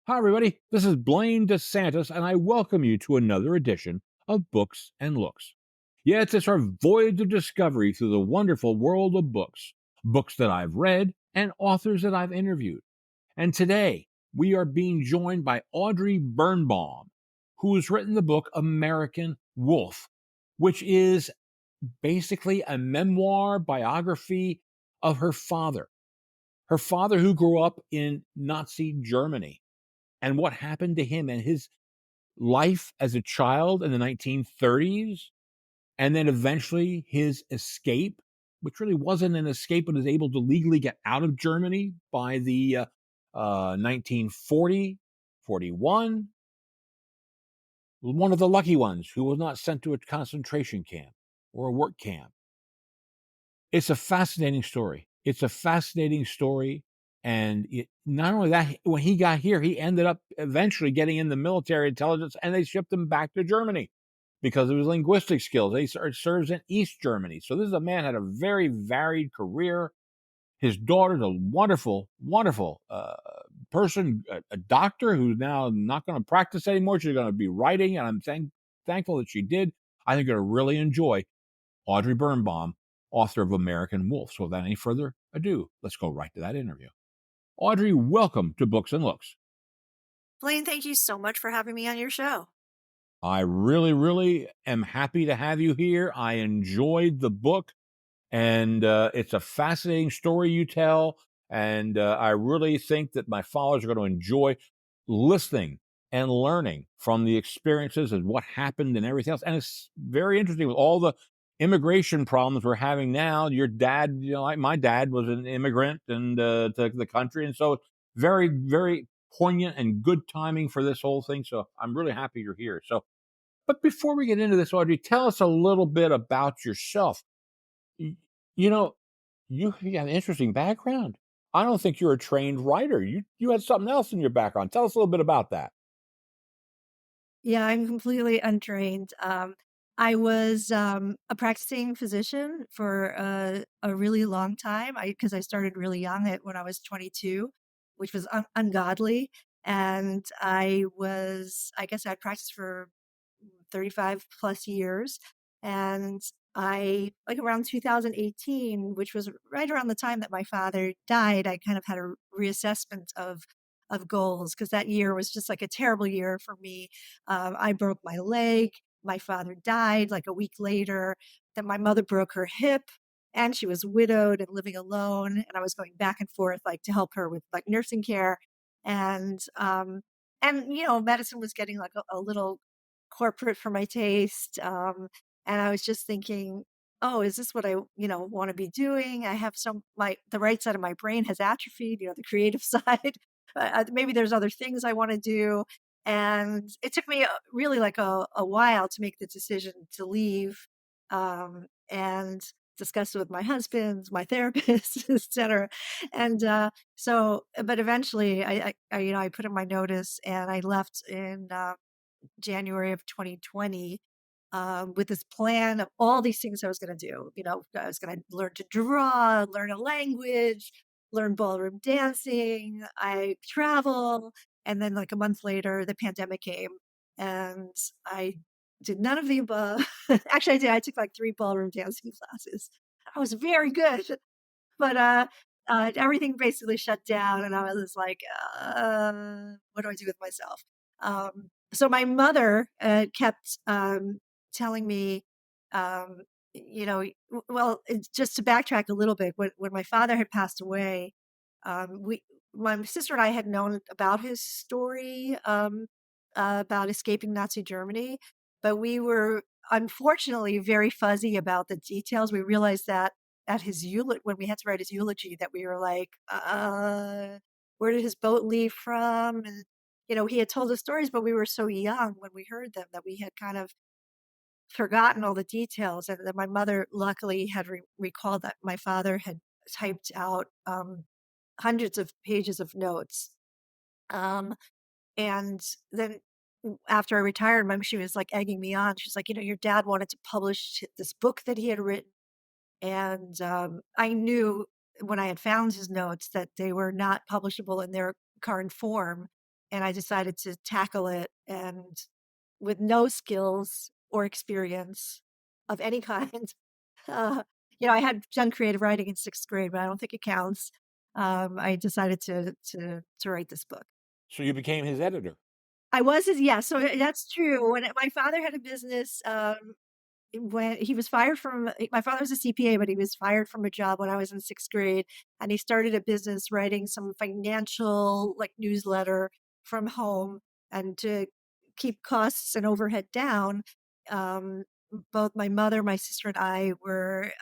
Hi, everybody. This is Blaine DeSantis, and I welcome you to another edition of Books and Looks. Yeah, it's our voyage of discovery through the wonderful world of books, books that I've read, and authors that I've interviewed. And today, we are being joined by Audrey Birnbaum, who has written the book American Wolf, which is basically a memoir biography of her father. Her father, who grew up in Nazi Germany, and what happened to him and his life as a child in the 1930s, and then eventually his escape, which really wasn't an escape, but was able to legally get out of Germany by the 1940, 41. One of the lucky ones who was not sent to a concentration camp or a work camp. It's a fascinating story. It's a fascinating story. And not only that, when he got here, he ended up eventually getting in the military intelligence, and they shipped him back to Germany because of his linguistic skills. He serves in East Germany. So this is a man had a very varied career. His daughter's a wonderful, wonderful person, a doctor who's now not going to practice anymore. She's going to be writing, and I'm thankful that she did. I think you're going to really enjoy Audrey Birnbaum, author of American Wolf. So without any further ado, let's go right to that interview. Audrey, welcome to Books and Looks. Blaine, thank you so much for having me on your show. I really, really am happy to have you here. I enjoyed the book, and it's a fascinating story you tell. And I really think that my followers are going to enjoy listening and learning from the experiences and what happened and everything else. And it's very interesting with all the immigration problems we're having now. Your dad, like my dad, was an immigrant and to the country, and so very, very poignant and good timing for this whole thing. So I'm really happy you're here. So, but before we get into this, Audrey, tell us a little bit about yourself. Y- You know, you have an interesting background. I don't think you're a trained writer. You had something else in your background. Tell us a little bit about that. Yeah, I'm completely untrained. I was a practicing physician for a really long time. Because I started really young when I was 22, which was ungodly. And I guess I practiced for 35 plus years. And like around 2018, which was right around the time that my father died, I kind of had a reassessment of goals because that year was just like a terrible year for me. I broke my leg. My father died like a week later. Then my mother broke her hip, and she was widowed and living alone. And I was going back and forth like to help her with like nursing care, and medicine was getting like a little corporate for my taste. And I was just thinking, oh, is this what I, want to be doing? I have the right side of my brain has atrophied, the creative side. Maybe there's other things I want to do. And it took me really like a while to make the decision to leave, and discuss it with my husband, my therapist, etc. And but eventually I put in my notice and I left in January of 2020, with this plan of all these things I was going to do. I was going to learn to draw, learn a language, learn ballroom dancing, I travel. And then, like a month later, the pandemic came and I did none of the above. Actually, I did. I took like 3 ballroom dancing classes. I was very good, but everything basically shut down, and I was like, "What do I do with myself?" So my mother kept telling me, um, well, just to backtrack a little bit, when my father had passed away, we, my sister and I had known about his story, about escaping Nazi Germany, but we were unfortunately very fuzzy about the details. We realized that at his eulogy, when we had to write his eulogy, that we were like, where did his boat leave from? And, he had told us stories, but we were so young when we heard them that we had kind of forgotten all the details. And then my mother luckily had recalled that my father had typed out hundreds of pages of notes. Um, and then after I retired, she was like egging me on. She's like, your dad wanted to publish this book that he had written. And I knew when I had found his notes that they were not publishable in their current form. and I decided to tackle it, and with no skills or experience of any kind. Uh, I had done creative writing in 6th grade, but I don't think it counts. I decided to write this book. So you became his editor. I was his yeah, so that's true. When my father had a business, when he was fired from my father was a CPA, but he was fired from a job when I was in 6th grade, and he started a business writing some financial, like, newsletter from home, and to keep costs and overhead down, um, both my mother, my sister, and I were,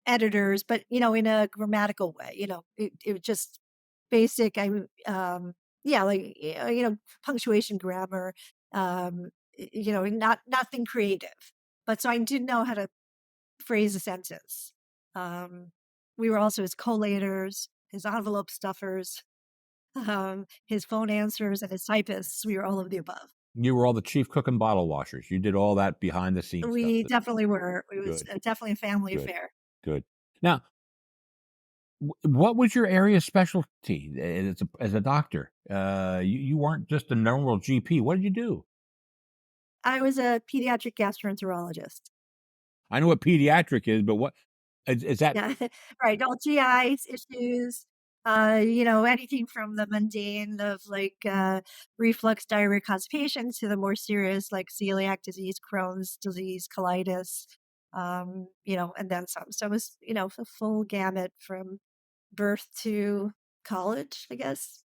editors, but, in a grammatical way, it was just basic, yeah, like, punctuation, grammar, not nothing creative. But so I did know how to phrase a sentence. Um, we were also his collators, his envelope stuffers, his phone answers, and his typists. We were all of the above. You were all the chief cook and bottle washers. You did all that behind the scenes stuff. We definitely were. It was Good, definitely a family good, affair. good. Now, what was your area of specialty as a doctor? You weren't just a normal GP. What did you do? I was a pediatric gastroenterologist. I know what pediatric is, but what is that? Yeah, right, all GI issues, anything from the mundane of, like, reflux, diarrhea, constipation to the more serious, like celiac disease, Crohn's disease, colitis, and then some. So it was, the full gamut from birth to college, I guess,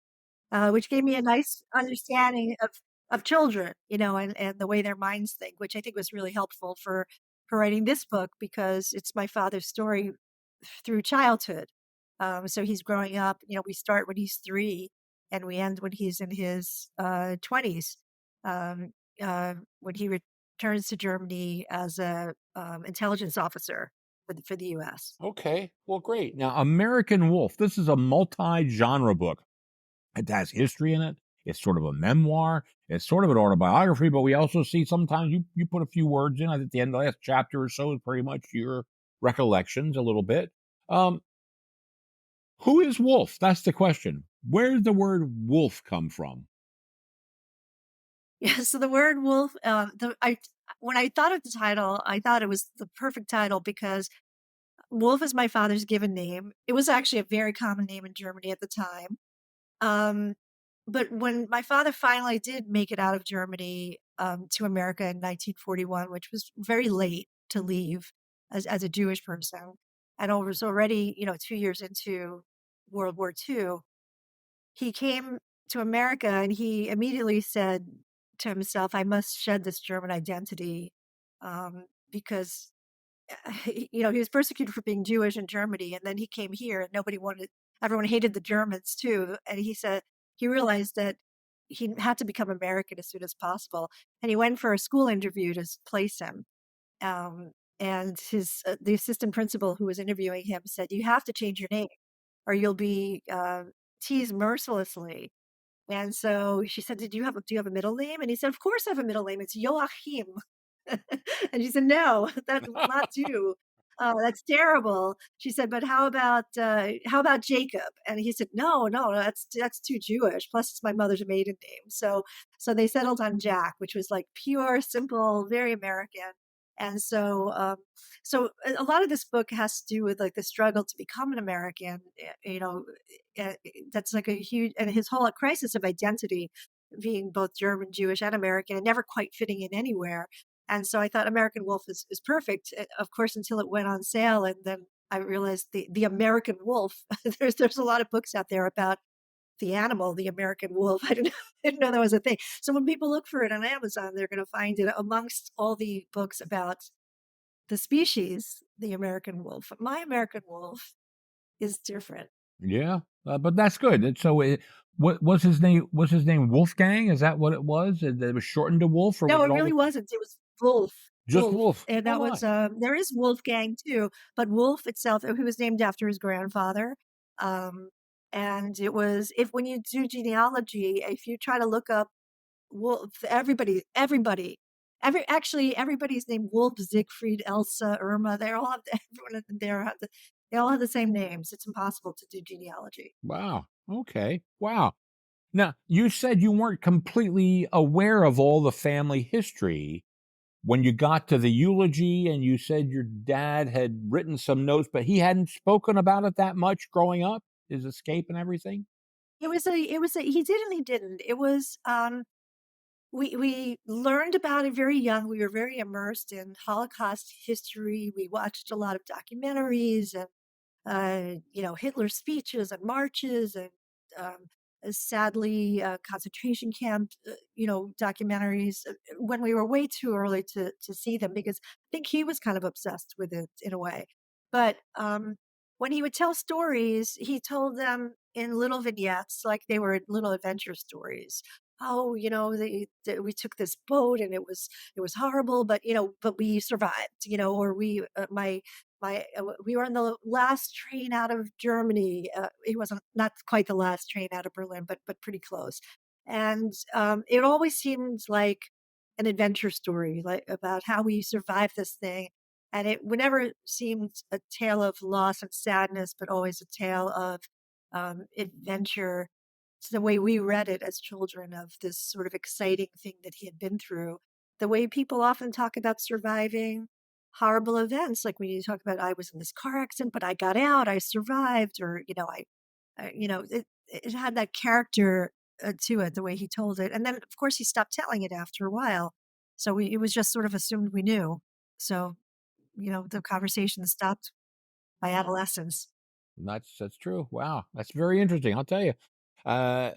which gave me a nice understanding of children, and the way their minds think, which I think was really helpful for writing this book because it's my father's story through childhood. So he's growing up, we start when he's 3 and we end when he's in his 20s. Um, when he returns to Germany as a intelligence officer for the US. Okay, well, great. Now, American Wolf. This is a multi-genre book. It has history in it. It's sort of a memoir. It's sort of an autobiography, but we also see sometimes you put a few words in. At the end of the last chapter or so is pretty much your recollections a little bit. Um, who is Wolf? That's the question. Where did the word wolf come from? Yeah, so the word wolf, when I thought of the title, I thought it was the perfect title because Wolf is my father's given name. It was actually a very common name in Germany at the time. Um, but when my father finally did make it out of Germany, to America in 1941, which was very late to leave as a Jewish person, and I was already, 2 years into World War II, he came to America and he immediately said to himself, "I must shed this German identity," because he was persecuted for being Jewish in Germany, and then he came here and everyone hated the Germans too. And he said he realized that he had to become American as soon as possible. And he went for a school interview to place him. And the assistant principal who was interviewing him said, "You have to change your name or you'll be teased mercilessly." And so she said, do you have a middle name?" And he said, "Of course I have a middle name. It's Joachim." And she said, "No, that will not do. Oh, that's terrible." She said, "But how about Jacob?" And he said, "No, no, that's too Jewish. Plus, it's my mother's maiden name." So they settled on Jack, which was like pure, simple, very American. And so a lot of this book has to do with like the struggle to become an American. That's like a huge and his whole crisis of identity, being both German, Jewish, and American, and never quite fitting in anywhere. And so I thought American Wolf is perfect, of course, until it went on sale, and then I realized the American wolf. There's a lot of books out there about the animal, the American wolf. Didn't know that was a thing. So when people look for it on Amazon, they're going to find it amongst all the books about the species, the American wolf. My American wolf is different. Yeah, but that's good. What was his name? Was his name Wolfgang? Is that what it was? It was shortened to Wolf, or No, was it it all really wasn't. It was Wolf. just Wolf. Wolf? And Oh that was my! there is Wolfgang too, but Wolf itself, he was named after his grandfather. Um, and it was if when you do genealogy, if you try to look up Wolf, everybody's named Wolf, Siegfried, Elsa, Irma. They all have everyone there they all have the same names. It's impossible to do genealogy. Wow. Okay. Wow. Now, you said you weren't completely aware of all the family history when you got to the eulogy, and you said your dad had written some notes, but he hadn't spoken about it that much growing up, his escape and everything? It was a he did and he didn't. It was, we learned about it very young. We were very immersed in Holocaust history. We watched a lot of documentaries and Hitler's speeches and marches and um, sadly concentration camp, documentaries when we were way too early to see them because I think he was kind of obsessed with it in a way. But when he would tell stories, he told them in little vignettes, like they were little adventure stories. Oh, we took this boat and it was horrible, but we survived. Or we were on the last train out of Germany. It wasn't not quite the last train out of Berlin, but pretty close. And it always seemed like an adventure story, like about how we survived this thing. And it never seemed a tale of loss and sadness, but always a tale of adventure. It's the way we read it as children of this sort of exciting thing that he had been through. The way people often talk about surviving horrible events, like when you talk about I was in this car accident, but I got out, I survived, or it had that character to it, the way he told it, and then of course he stopped telling it after a while, so it was just sort of assumed we knew. So the conversation stopped by adolescence. That's true. Wow, that's very interesting, I'll tell you. Uh,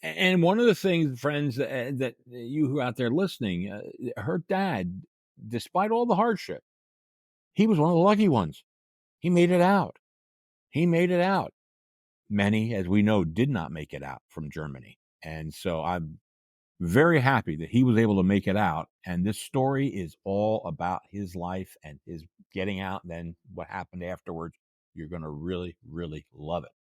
and one of the things, friends, that you who are out there listening, her dad, despite all the hardship, he was one of the lucky ones. He made it out. He made it out. Many, as we know, did not make it out from Germany, and so I'm very happy that he was able to make it out. And this story is all about his life and his getting out, and then what happened afterwards. You're going to really, really love it.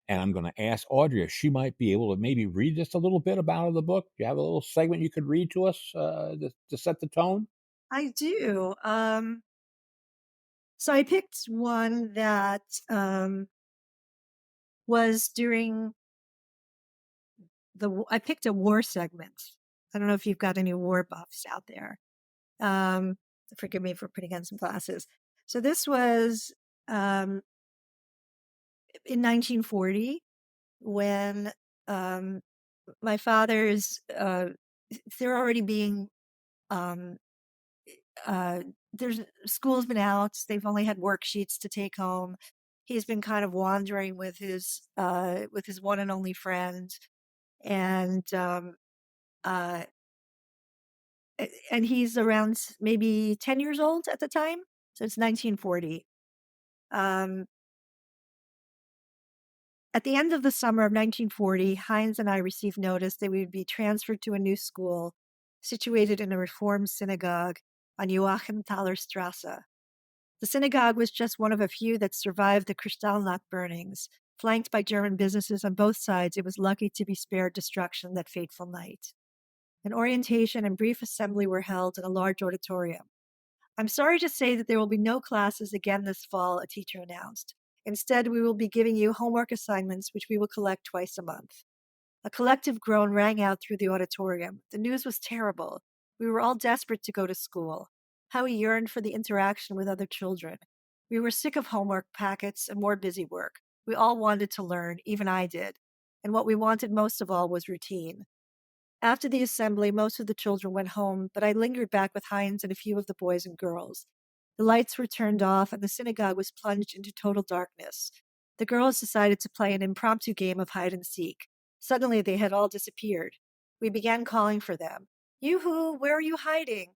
And I'm going to ask Audrey if she might be able to maybe read just a little bit about the book. Do you have a little segment you could read to us to set the tone? I do. So I picked one that was during I picked a war segment. I don't know if you've got any war buffs out there. Um, Forgive me for putting on some glasses. So this was um, in 1940 when um, my father's they're already being um, uh, there's school's been out. They've only had worksheets to take home. He's been kind of wandering with his one and only friend, and uh, and he's around maybe 10 years old at the time. So it's 1940. Um, at the end of the summer of 1940, Heinz and I received notice that we would be transferred to a new school situated in a Reformed synagogue on Joachimthaler Strasse. The synagogue was just one of a few that survived the Kristallnacht burnings. Flanked by German businesses on both sides, it was lucky to be spared destruction that fateful night. An orientation and brief assembly were held in a large auditorium. I'm sorry to say that there will be no classes again this fall, a teacher announced. Instead, we will be giving you homework assignments, which we will collect twice a month. A collective groan rang out through the auditorium. The news was terrible. We were all desperate to go to school. How we yearned for the interaction with other children. We were sick of homework packets and more busy work. We all wanted to learn, even I did. And what we wanted most of all was routine. After the assembly, most of the children went home, but I lingered back with Heinz and a few of the boys and girls. The lights were turned off, and the synagogue was plunged into total darkness. The girls decided to play an impromptu game of hide and seek. Suddenly, they had all disappeared. We began calling for them. Yoo-hoo, where are you hiding?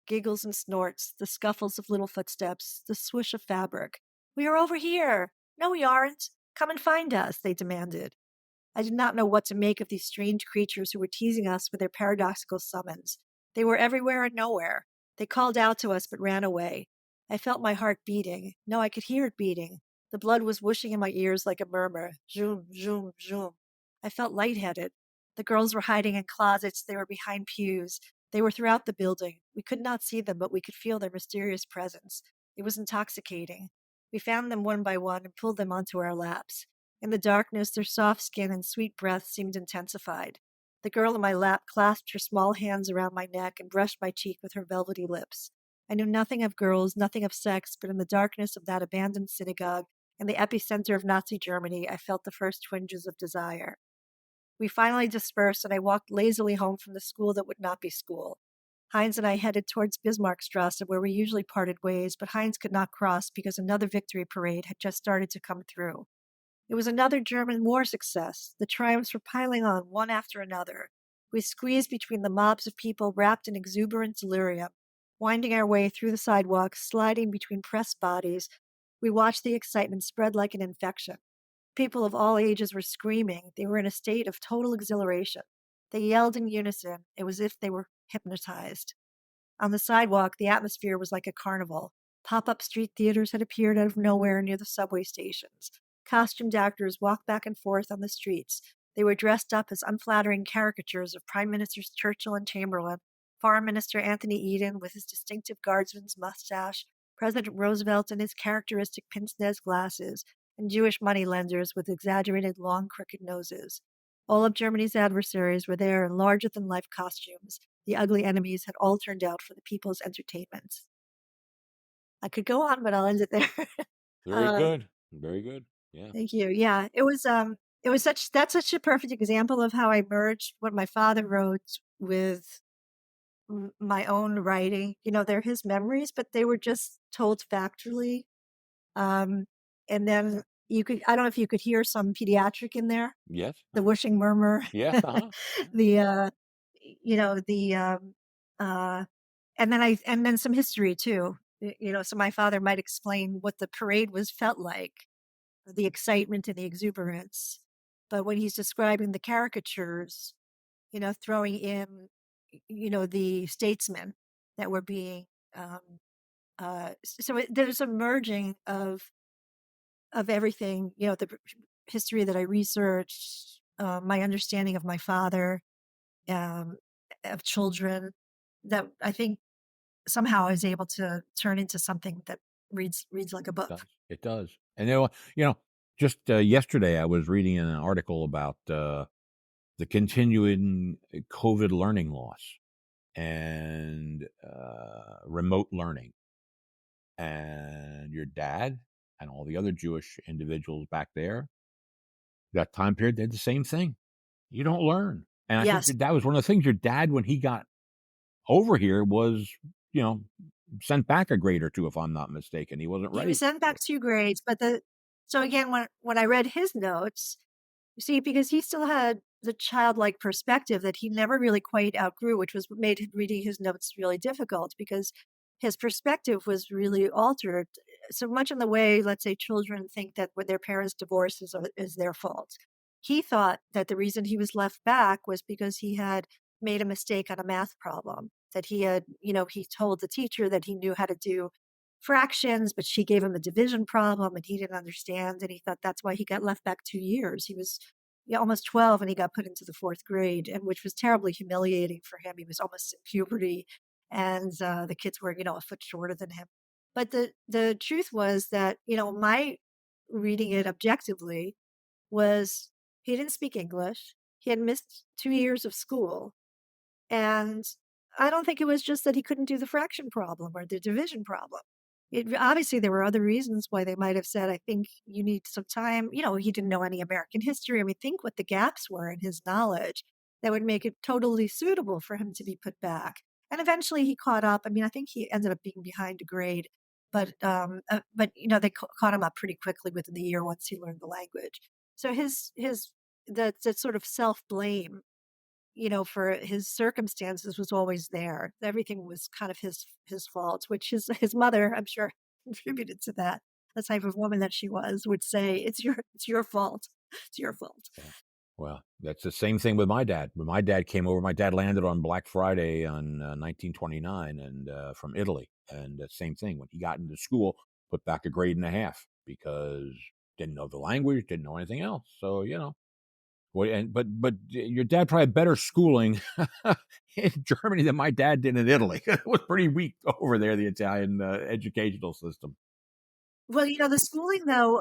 Giggles and snorts, the scuffles of little footsteps, the swish of fabric. We are over here. No, we aren't. Come and find us, they demanded. I did not know what to make of these strange creatures who were teasing us with their paradoxical summons. They were everywhere and nowhere. They called out to us but ran away. I felt my heart beating. No, I could hear it beating. The blood was whooshing in my ears like a murmur. Zoom, zoom, zoom. I felt lightheaded. The girls were hiding in closets. They were behind pews. They were throughout the building. We could not see them, but we could feel their mysterious presence. It was intoxicating. We found them one by one and pulled them onto our laps. In the darkness, their soft skin and sweet breath seemed intensified. The girl in my lap clasped her small hands around my neck and brushed my cheek with her velvety lips. I knew nothing of girls, nothing of sex, but in the darkness of that abandoned synagogue, in the epicenter of Nazi Germany, I felt the first twinges of desire. We finally dispersed, and I walked lazily home from the school that would not be school. Heinz and I headed towards Bismarckstrasse, where we usually parted ways, but Heinz could not cross because another victory parade had just started to come through. It was another German war success. The triumphs were piling on one after another. We squeezed between the mobs of people wrapped in exuberant delirium, winding our way through the sidewalks, sliding between pressed bodies. We watched the excitement spread like an infection. People of all ages were screaming. They were in a state of total exhilaration. They yelled in unison. It was as if they were hypnotized. On the sidewalk, the atmosphere was like a carnival. Pop-up street theaters had appeared out of nowhere near the subway stations. Costumed actors walked back and forth on the streets. They were dressed up as unflattering caricatures of Prime Ministers Churchill and Chamberlain, Foreign Minister Anthony Eden with his distinctive guardsman's mustache, President Roosevelt in his characteristic pince-nez glasses, and Jewish moneylenders with exaggerated long, crooked noses. All of Germany's adversaries were there in larger-than-life costumes. The ugly enemies had all turned out for the people's entertainment. I could go on, but I'll end it there. Very uh, good. Very good. Yeah. Thank you. Yeah, it was such a perfect example of how I merged what my father wrote with my own writing. You know, they're his memories, but they were just told factually. Um, and then I don't know if you could hear some pediatric in there, Yes. the whooshing murmur, Yes. Yeah. the, you know, uh, and then some history too. You know, so my father might explain what the parade was felt like, the excitement and the exuberance. But when he's describing the caricatures, you know, throwing in, you know, the statesmen that were being, um, there's a merging of everything, you know, the history that I researched, my understanding of my father, um, of children, that I think somehow I was able to turn into something that reads like a It book. does. It does. And just yesterday I was reading an article about the continuing COVID learning loss and remote learning. And your dad and all the other Jewish individuals back there, that time period, did the same thing. You don't learn. And I think Yes, your dad was one of the things your dad, when he got over here, was, you know, sent back a grade or two, if I'm not mistaken. He wasn't he was ready sent for back it. 2 grades, but so again, when I read his notes, you see, because he still had the childlike perspective that he never really quite outgrew, which was what made reading his notes really difficult because his perspective was really altered so much in the way, let's say, children think that when their parents divorce is their fault. He thought that the reason he was left back was because he had made a mistake on a math problem, that he had, you know, he told the teacher that he knew how to do fractions, but she gave him a division problem and he didn't understand. And he thought that's why he got left back 2 years. He was, yeah, almost 12 and he got put into the fourth grade, and which was terribly humiliating for him. He was almost in puberty, and the kids were, you know, a foot shorter than him. But the truth was that, you know, my reading it objectively was he didn't speak English. He had missed 2 years of school. And I don't think it was just that he couldn't do the fraction problem or the division problem. Obviously, there were other reasons why they might have said, I think you need some time. You know, he didn't know any American history. I mean, think what the gaps were in his knowledge that would make it totally suitable for him to be put back. And eventually he caught up. I mean, I think he ended up being behind a grade, but you know, they caught him up pretty quickly within the year once he learned the language. So that sort of self blame, you know, for his circumstances was always there. Everything was kind of his fault, which his mother, I'm sure, contributed to that. The type of woman that she was would say, it's your fault. It's your fault." Yeah. Well, that's the same thing with my dad. When my dad came over, my dad landed on Black Friday on 1929 and from Italy. And same thing. When he got into school, put back a grade and a half because didn't know the language, didn't know anything else. So, but your dad probably had better schooling in Germany than my dad did in Italy. It was pretty weak over there, the Italian educational system. Well, you know, the schooling though.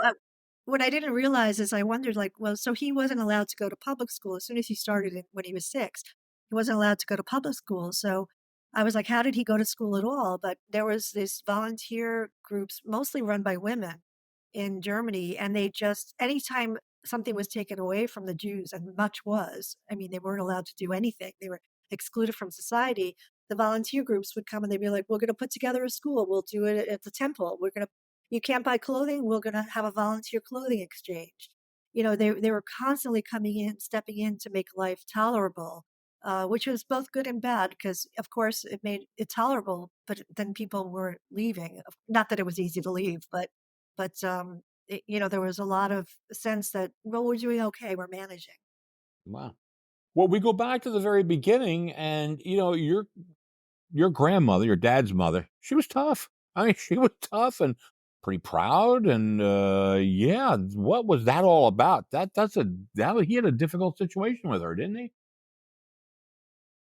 what I didn't realize is I wondered, like, well, so he wasn't allowed to go to public school as soon as he started it when he was 6. He wasn't allowed to go to public school. So I was like, how did he go to school at all? But there was this volunteer groups, mostly run by women in Germany, and they just anytime something was taken away from the Jews, and much was, I mean, they weren't allowed to do anything. They were excluded from society. The volunteer groups would come and they'd be like, we're going to put together a school. We'll do it at the temple. We're going to you can't buy clothing, we're gonna have a volunteer clothing exchange. They were constantly coming in, stepping in to make life tolerable, which was both good and bad because, of course, it made it tolerable, but then people were leaving. Not that it was easy to leave, but there was a lot of sense that, well, we're doing okay, we're managing. Wow. Well, we go back to the very beginning, and your grandmother, your dad's mother, she was tough. I mean, she was tough and pretty proud, and yeah, what was that all about? He had a difficult situation with her, didn't he?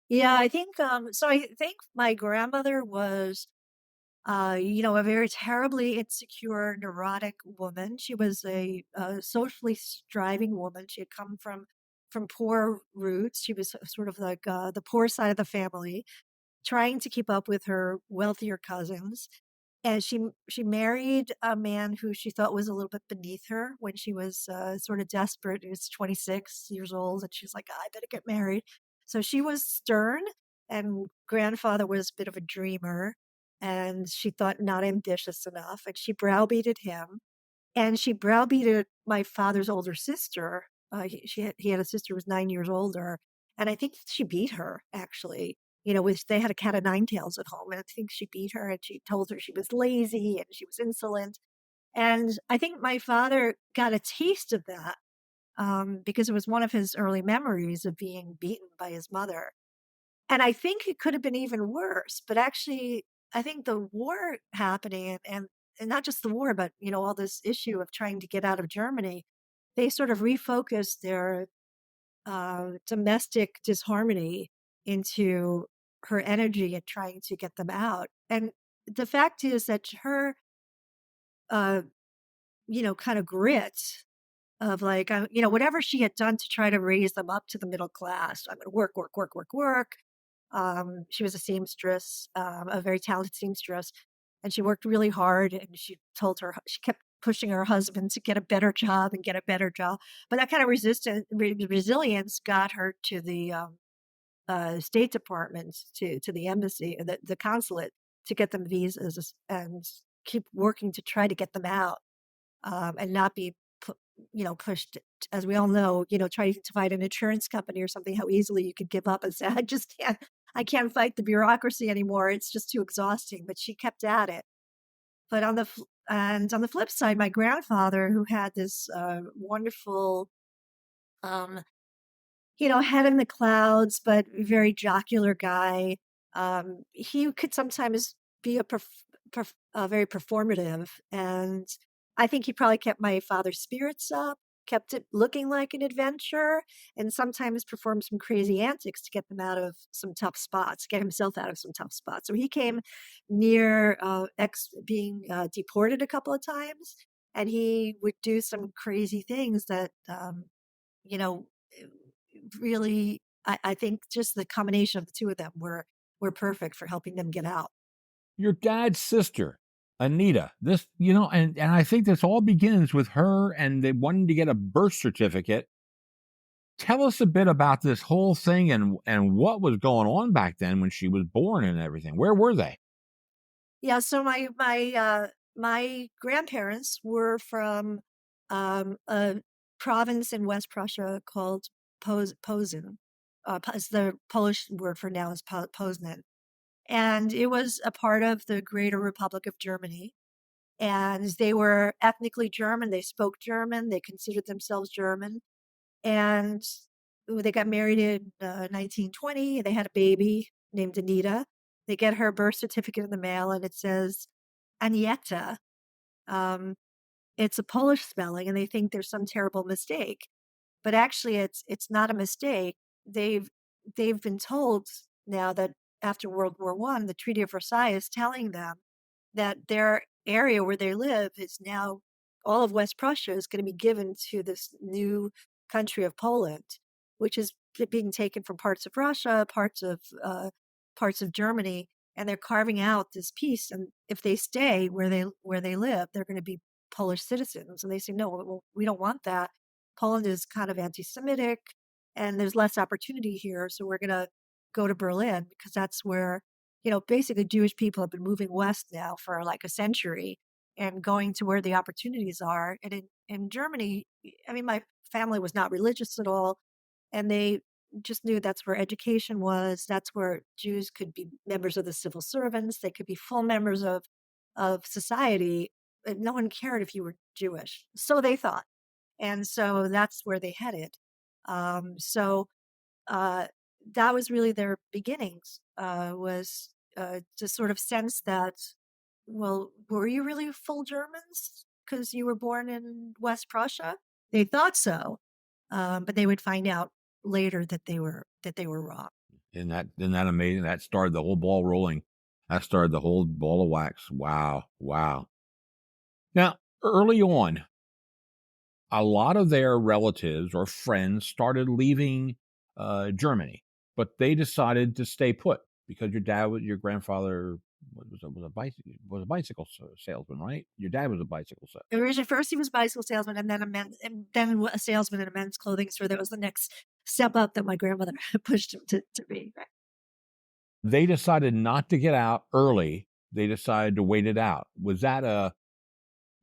Yeah, I think so I think my grandmother was a very terribly insecure, neurotic woman. She was a socially striving woman. She had come from poor roots. She was sort of like the poor side of the family, trying to keep up with her wealthier cousins. And she married a man who she thought was a little bit beneath her when she was sort of desperate. She was 26 years old, and she's like, I better get married. So she was stern, and grandfather was a bit of a dreamer, and she thought not ambitious enough, and she browbeated him. And she browbeated my father's older sister. He had a sister who was 9 years older, and I think she beat her actually. With they had a cat of nine tails at home, and I think she beat her, and she told her she was lazy and she was insolent. And I think my father got a taste of that because it was one of his early memories of being beaten by his mother. And I think it could have been even worse, but actually, I think the war happening and not just the war, but all this issue of trying to get out of Germany, they sort of refocused their domestic disharmony into her energy and trying to get them out. And the fact is that her, uh, kind of grit of like, whatever she had done to try to raise them up to the middle class. I'm going to work, work, work, work, work. She was a seamstress, a very talented seamstress, and she worked really hard. And she kept pushing her husband to get a better job and get a better job. But that kind of resilience got her to the State Department, to the embassy, the consulate, to get them visas and keep working to try to get them out and not be pushed, as we all know, trying to find an insurance company or something, how easily you could give up and say, I can't fight the bureaucracy anymore. It's just too exhausting. But she kept at it. But on the flip side, my grandfather, who had this wonderful, um, head in the clouds, but very jocular guy. He could sometimes be very performative, and I think he probably kept my father's spirits up, kept it looking like an adventure, and sometimes performed some crazy antics to get them out of some tough spots, get himself out of some tough spots. So he came near ex being deported a couple of times, and he would do some crazy things that you know really, I think just the combination of the 2 of them were perfect for helping them get out. Your dad's sister, Anita. And I think this all begins with her and they wanting to get a birth certificate. Tell us a bit about this whole thing and what was going on back then when she was born and everything. Where were they? Yeah, so my grandparents were from, a province in West Prussia called Posen. It's the Polish word for now is Poznan, and it was a part of the Greater Republic of Germany. And they were ethnically German, they spoke German, they considered themselves German, and they got married in, 1920, they had a baby named Anita. They get her birth certificate in the mail, and it says Anieta. Um, it's a Polish spelling, and they think there's some terrible mistake, but actually it's not a mistake. They've they've been told now that after World War One, the Treaty of Versailles is telling them that their area where they live is now all of West Prussia is going to be given to this new country of Poland, which is being taken from parts of Russia, parts of Germany, and they're carving out this piece. And if they stay where they live, they're going to be Polish citizens. And they say, no, well, we don't want that. Poland is kind of anti-Semitic, and there's less opportunity here, so we're going to go to Berlin because that's where, basically Jewish people have been moving west now for like a century and going to where the opportunities are. And in Germany, I mean, my family was not religious at all, and they just knew that's where education was. That's where Jews could be members of the civil servants. They could be full members of society. And no one cared if you were Jewish, so they thought, and so that's where they headed. So uh, that was really their beginnings. Was to sort of sense that, well, were you really full Germans because you were born in West Prussia? They thought so, but they would find out later that they were wrong. Isn't that amazing? That started the whole ball rolling. That started the whole ball of wax. Wow, wow. Now, early on, a lot of their relatives or friends started leaving Germany, but they decided to stay put because your grandfather was a bicycle salesman, right? Your dad was a bicycle salesman. Originally, first he was a bicycle salesman, and then and then a salesman in a men's clothing store. That was the next step up that my grandmother pushed him to be. Right. They decided not to get out early. They decided to wait it out. Was that a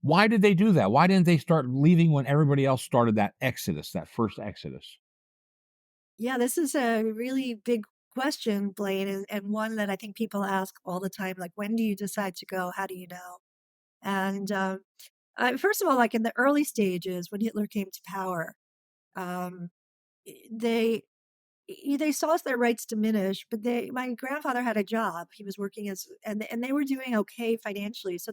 Why did they do that? Why didn't they start leaving when everybody else started that exodus, that first exodus? Yeah, this is a really big question, Blaine, and one that I think people ask all the time. Like, when do you decide to go? How do you know? And first of all, like in the early stages when Hitler came to power, um, they they saw their rights diminish, but my grandfather had a job. He was working and they were doing okay financially. So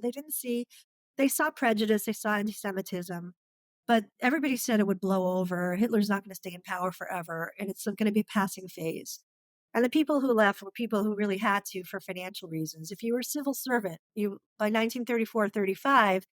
they saw prejudice, they saw anti-Semitism, but everybody said it would blow over. Hitler's not going to stay in power forever, and it's going to be a passing phase. And the people who left were people who really had to for financial reasons. If you were a civil servant, you by 1934-35,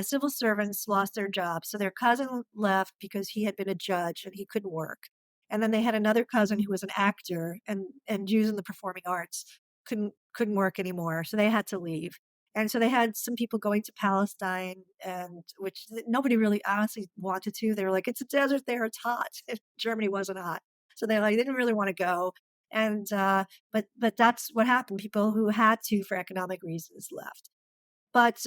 civil servants lost their jobs. So their cousin left because he had been a judge and he couldn't work. And then they had another cousin who was an actor, and Jews in the performing arts couldn't work anymore. So they had to leave. And so they had some people going to Palestine, and which nobody really honestly wanted to. They were like, it's a desert there, it's hot. Germany wasn't hot. So they didn't really want to go. And but that's what happened. People who had to for economic reasons left. But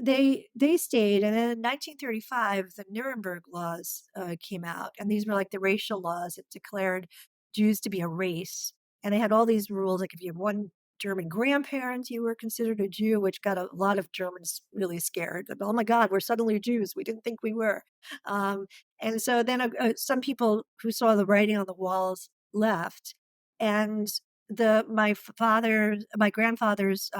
they stayed, and then in 1935, the Nuremberg laws came out, and these were like the racial laws that declared Jews to be a race. And they had all these rules, like if you had one German grandparent, you were considered a Jew, which got a lot of Germans really scared. Like, oh my God, we're suddenly Jews. We didn't think we were. Um, and so then some people who saw the writing on the walls left, and my grandfather's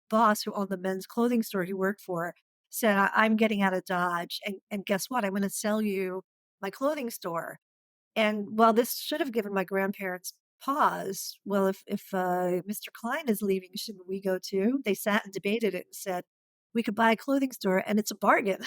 boss who owned the men's clothing store he worked for said, I'm getting out of Dodge. And guess what? I'm going to sell you my clothing store. And while this should have given my grandparents pause, well, if Mr. Klein is leaving, shouldn't we go too? They sat and debated it and said, we could buy a clothing store and it's a bargain.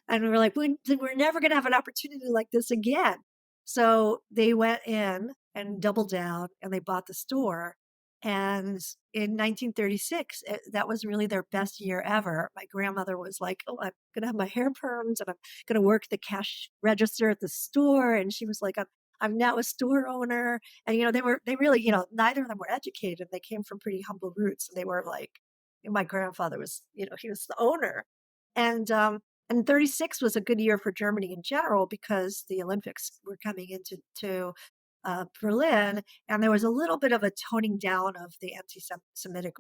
And we were like, we're never going to have an opportunity like this again. So they went in and doubled down and they bought the store. And in 1936, that was really their best year ever. My grandmother was like, oh, I'm going to have my hair permed and I'm going to work the cash register at the store. And she was like, I'm now a store owner. And, they really, neither of them were educated. They came from pretty humble roots. And they were like, my grandfather was, he was the owner. And 36 was a good year for Germany in general because the Olympics were coming into Berlin, and there was a little bit of a toning down of the anti-Semitic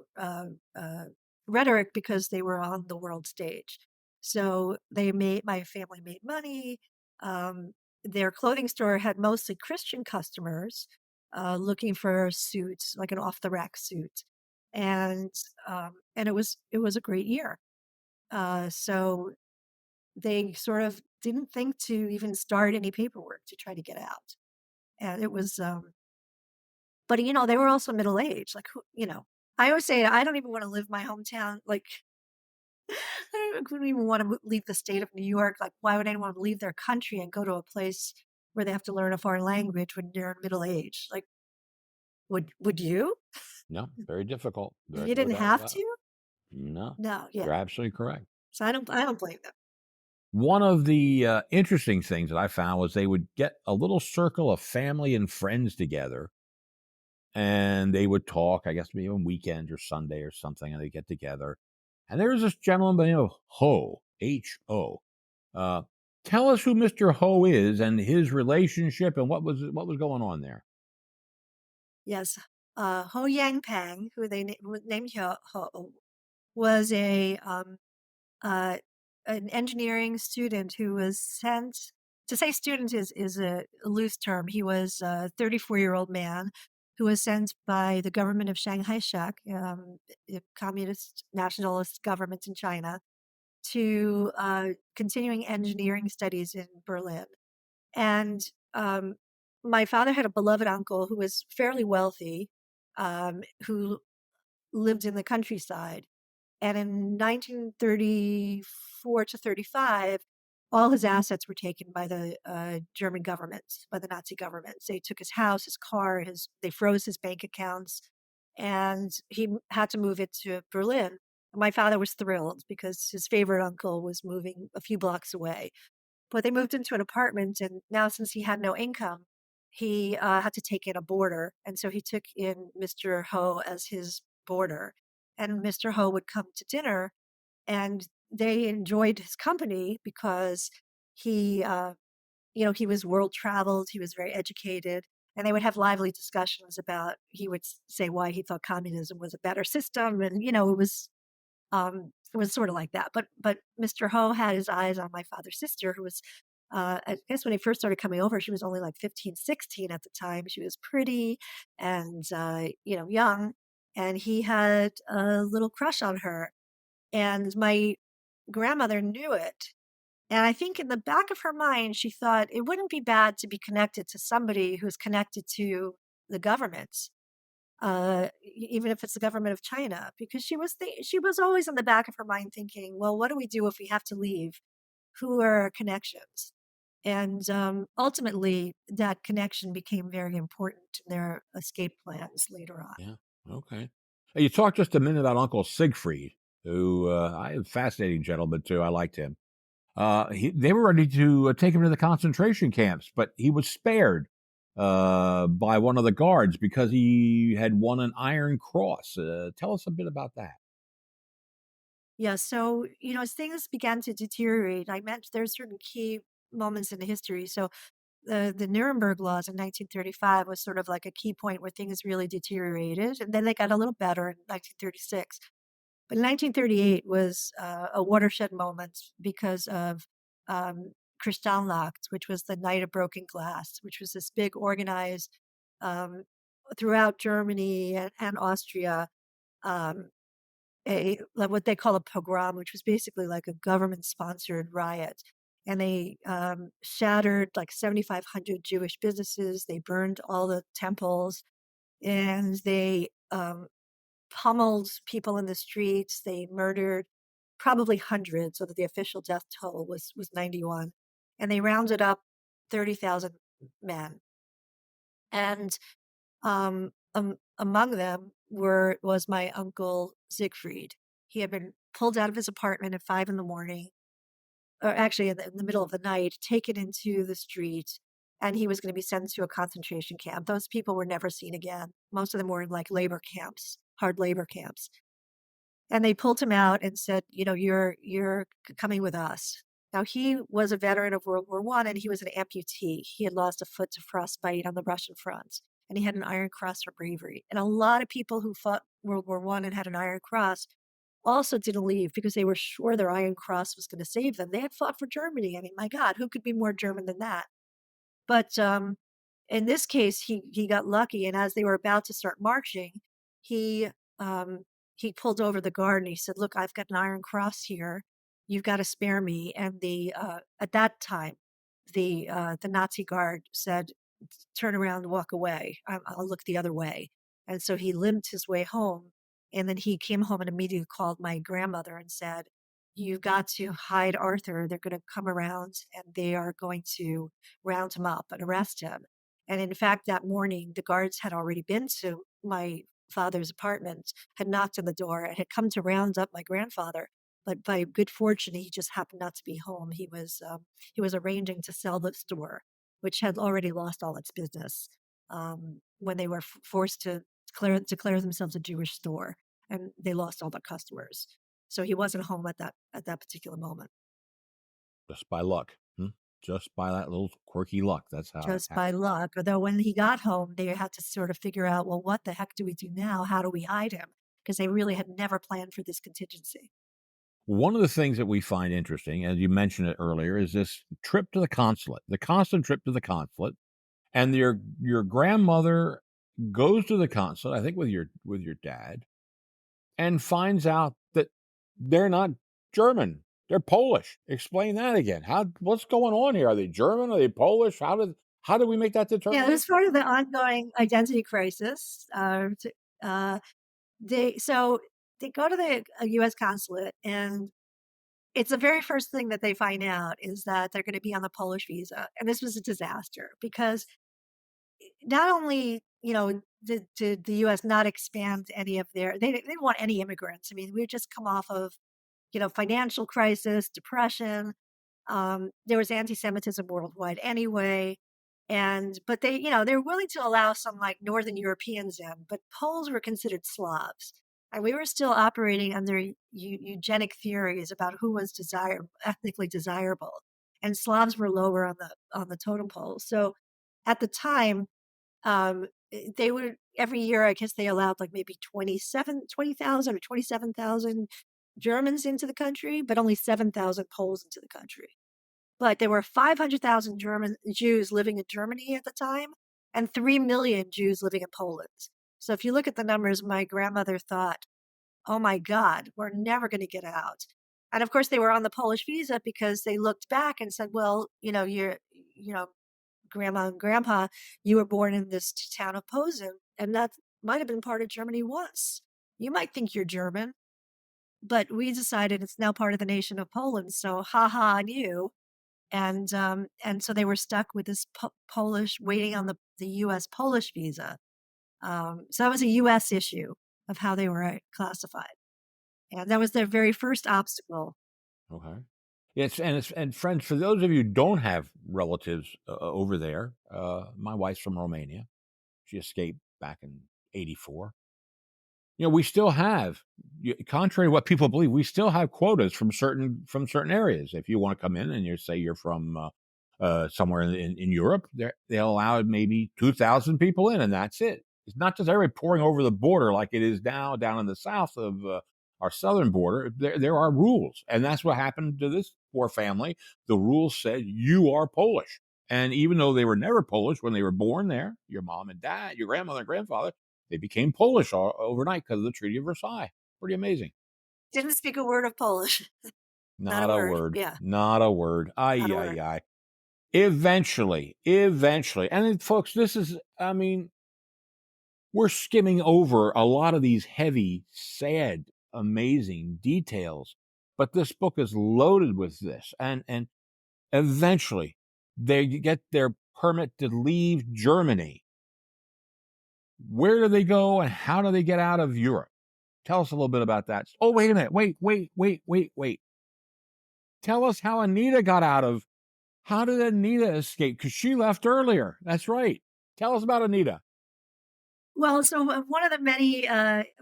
rhetoric because they were on the world stage. So my family made money. Their clothing store had mostly Christian customers looking for suits, like an off-the-rack suit, and it was a great year. So they sort of didn't think to even start any paperwork to try to get out. And it was, but they were also middle aged. Like, I always say, I don't even want to live my hometown. Like, I wouldn't even want to leave the state of New York. Like, why would anyone leave their country and go to a place where they have to learn a foreign language when they're in middle age? Like, would you? No, very difficult. If There's you no didn't doubt have about it. to? No, No, you're yeah. absolutely correct. So I don't blame them. One of the interesting things that I found was they would get a little circle of family and friends together, and they would talk, I guess maybe on weekends or Sunday or something, and they get together. And there was this gentleman by the name of Ho, H-O. Uh, Tell us who Mr. Ho is and his relationship and what was going on there. Yes. Ho Yang Pang, who named Ho, was uh, an engineering student who was sent. To say student is a loose term. He was a 34-year-old man who was sent by the government of Shanghai Shek, the communist nationalist government in China, to continuing engineering studies in Berlin. And um, my father had a beloved uncle who was fairly wealthy, who lived in the countryside. And in 1934 to 35, all his assets were taken by the German government, by the Nazi government. They took his house, his car, they froze his bank accounts, and he had to move it to Berlin. My father was thrilled because his favorite uncle was moving a few blocks away. But they moved into an apartment, and now since he had no income, he had to take in a boarder, and so he took in Mr. Ho as his boarder. And Mr. Ho would come to dinner, and they enjoyed his company because he, he was world traveled, he was very educated, and they would have lively discussions about. He would say why he thought communism was a better system, and it was sort of like that. But Mr. Ho had his eyes on my father's sister, who was, I guess when he first started coming over, she was only like 15, 16 at the time. She was pretty and, young. And he had a little crush on her. And my grandmother knew it. And I think in the back of her mind, she thought it wouldn't be bad to be connected to somebody who's connected to the government, even if it's the government of China, because she was always in the back of her mind thinking, well, what do we do if we have to leave? Who are our connections? And ultimately, that connection became very important in their escape plans later on. Yeah. Okay. You talked just a minute about Uncle Siegfried, who I a fascinating gentleman too. I liked him. They were ready to take him to the concentration camps, but he was spared by one of the guards because he had won an Iron Cross. Tell us a bit about that. Yeah, so as things began to deteriorate, I meant there's certain key moments in the history. So the Nuremberg laws in 1935 was sort of like a key point where things really deteriorated, and then they got a little better in 1936. But 1938 was a watershed moment because of Kristallnacht, which was the Night of Broken Glass, which was this big organized um, throughout Germany and Austria, um, like what they call a pogrom, which was basically like a government-sponsored riot. And they shattered like 7,500 Jewish businesses. They burned all the temples, and they pummeled people in the streets. They murdered probably hundreds, so that the official death toll was 91. And they rounded up 30,000 men. And among them was my uncle Siegfried. He had been pulled out of his apartment at 5 in the morning, or actually in the middle of the night, taken into the street, and he was going to be sent to a concentration camp. Those people were never seen again. Most of them were in like labor camps, hard labor camps. And they pulled him out and said, you're coming with us. Now he was a veteran of World War I, and he was an amputee. He had lost a foot to frostbite on the Russian front, and he had an Iron Cross for bravery. And a lot of people who fought World War I and had an Iron Cross also didn't leave because they were sure their Iron Cross was going to save them. They had fought for Germany. I mean, my God, who could be more German than that? But in this case, he got lucky, and as they were about to start marching, he um, he pulled over the guard and he said, "Look, I've got an Iron Cross here. You've got to spare me." And the at that time, the Nazi guard said, "Turn around and walk away. I'll look the other way." And so he limped his way home, and then he came home and immediately called my grandmother and said, you've got to hide Arthur. They're going to come around and they are going to round him up and arrest him. And in fact, that morning, the guards had already been to my father's apartment, had knocked on the door, and had come to round up my grandfather. But by good fortune, he just happened not to be home. He was arranging to sell the store, which had already lost all its business when they were forced to declare themselves a Jewish store, and they lost all their customers. So he wasn't home at that particular moment. Just by luck. Just by that little quirky luck. That's how it Just by happened. luck. Although when he got home, they had to sort of figure out, well, what the heck do we do now? How do we hide him? Because they really had never planned for this contingency. One of the things that we find interesting, as you mentioned it earlier, is this trip to the consulate, the constant trip to the consulate, and your grandmother goes to the consulate, I think with your dad, and finds out that they're not German. They're Polish. Explain that again. What's going on here? Are they German? Are they Polish? How did we make that Yeah, it was determination? part of the ongoing identity crisis. So they go to the U.S. consulate, and it's the very first thing that they find out is that they're going to be on the Polish visa, and this was a disaster because not only did the U.S. not expand any of they didn't want any immigrants. I mean, we had just come off of financial crisis, depression. There was anti-Semitism worldwide anyway, but they're willing to allow some like Northern Europeans in, but Poles were considered Slavs, and we were still operating under eugenic theories about who was ethnically desirable, and Slavs were lower on the totem pole. So at the time, they would every year, I guess they allowed like maybe 20,000 or 27,000 Germans into the country, but only 7,000 Poles into the country. But there were 500,000 German Jews living in Germany at the time, and 3 million Jews living in Poland. So if you look at the numbers, my grandmother thought, oh my God, we're never going to get out. And of course, they were on the Polish visa because they looked back and said, well, you know, grandma and grandpa, you were born in this town of Posen, and that might have been part of Germany once. You might think you're German, but we decided it's now part of the nation of Poland. So ha ha on you. And so they were stuck with this Polish waiting on the U.S. Polish visa. So that was a U.S. issue of how they were classified, and that was their very first obstacle. Okay. And friends, for those of you who don't have relatives over there, my wife's from Romania. She escaped back in '84. We still have, contrary to what people believe, we still have quotas from certain areas. If you want to come in and you're from somewhere in Europe, they'll allow maybe 2,000 people in, and that's it. It's not just everybody pouring over the border like it is now down in the south of our southern border. There are rules, and that's what happened to this poor family. The rules said you are Polish, and even though they were never Polish when they were born there, your mom and dad, your grandmother and grandfather, they became Polish overnight because of the Treaty of Versailles. Pretty amazing. Didn't speak a word of Polish. Not a Not a word. word. Yeah, Not a word. not Ay, a ay, word. ay. Eventually. And then, folks, we're skimming over a lot of these heavy, sad, amazing details, but this book is loaded with this. And eventually, they get their permit to leave Germany. Where do they go and how do they get out of Europe? Tell us a little bit about that. Oh, wait a minute. Wait. Tell us how Anita got out of. How did Anita escape? Because she left earlier. That's right. Tell us about Anita. Well, so one of the many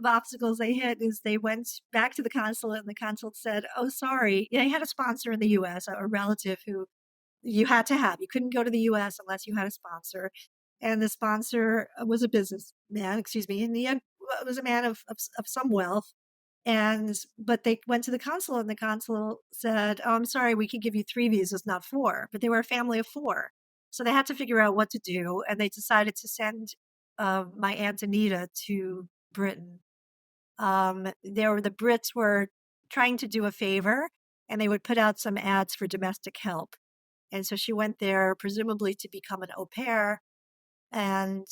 obstacles they hit is they went back to the consulate, and the consulate said, "Oh, sorry." They had a sponsor in the U.S., a relative who you had to have. You couldn't go to the U.S. unless you had a sponsor, and the sponsor was a businessman. Excuse me. In the end, was a man of some wealth. But they went to the consulate, and the consul said, "Oh, I'm sorry, we could give you 3 visas, not 4." But they were a family of 4. So they had to figure out what to do, and they decided to send my Aunt Anita to Britain. The Brits were trying to do a favor, and they would put out some ads for domestic help. And so she went there, presumably to become an au pair, and